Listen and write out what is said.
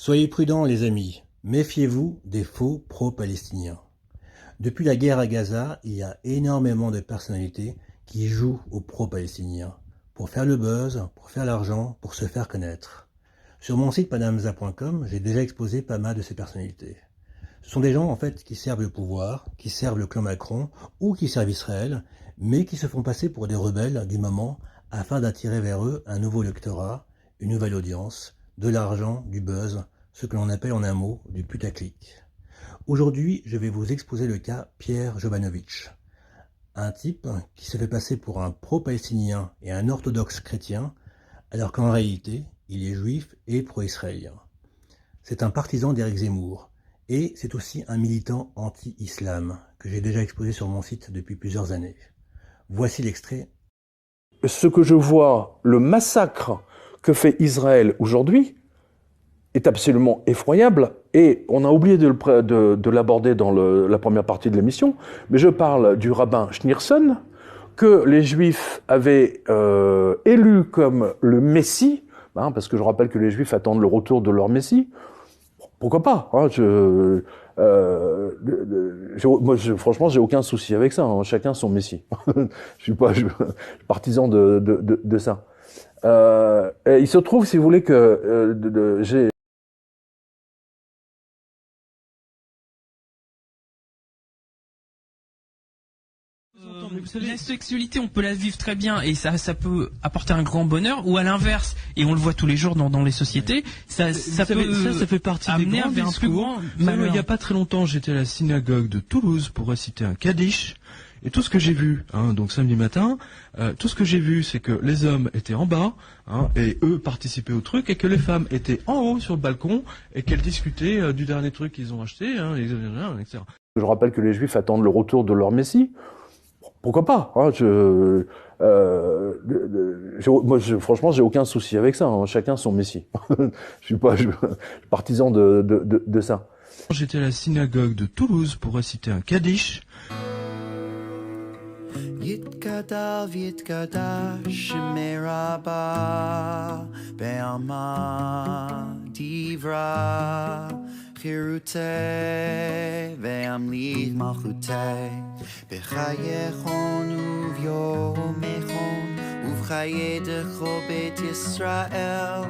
Soyez prudents les amis, méfiez-vous des faux pro-palestiniens. Depuis la guerre à Gaza, il y a énormément de personnalités qui jouent aux pro-palestiniens pour faire le buzz, pour faire l'argent, pour se faire connaître. Sur mon site panamza.com, j'ai déjà exposé pas mal de ces personnalités. Ce sont des gens en fait qui servent le pouvoir, qui servent le clan Macron ou qui servent Israël, mais qui se font passer pour des rebelles du moment afin d'attirer vers eux un nouveau lectorat, une nouvelle audience, de l'argent, du buzz, ce que l'on appelle en un mot du putaclic. Aujourd'hui, je vais vous exposer le cas Pierre Jovanovic, un type qui se fait passer pour un pro-palestinien et un orthodoxe chrétien, alors qu'en réalité, il est juif et pro-israélien. C'est un partisan d'Éric Zemmour, et c'est aussi un militant anti-islam, que j'ai déjà exposé sur mon site depuis plusieurs années. Voici l'extrait. Ce que je vois, le massacre que fait Israël aujourd'hui, est absolument effroyable, et on a oublié de l'aborder dans la première partie de l'émission, mais je parle du rabbin Schneerson, que les Juifs avaient élu comme le Messie, parce que je rappelle que les Juifs attendent le retour de leur Messie. Pourquoi pas, franchement, j'ai aucun souci avec ça, chacun son Messie. Je suis partisan de ça. Et il se trouve, si vous voulez, que j'ai... Vous savez, la sexualité, on peut la vivre très bien et ça peut apporter un grand bonheur, ou à l'inverse, et on le voit tous les jours dans les sociétés, ça fait partie des grands vers un plus grand malheur. Il n'y a pas très longtemps, j'étais à la synagogue de Toulouse pour réciter un Kaddish, et tout ce que j'ai vu, donc samedi matin, tout ce que j'ai vu, c'est que les hommes étaient en bas, et eux participaient au truc, et que les femmes étaient en haut sur le balcon, et qu'elles discutaient du dernier truc qu'ils ont acheté, etc. Je rappelle que les Juifs attendent le retour de leur Messie. Pourquoi pas, franchement, j'ai aucun souci avec ça, chacun son Messie. Je suis partisan de ça. J'étais à la synagogue de Toulouse pour réciter un Kaddish. יתגדל ויתקדש שמי רבה בעלמא דברה חירותי ועמלי מלכותי בחייכון וביומכון ובחיי דכל בית ישראל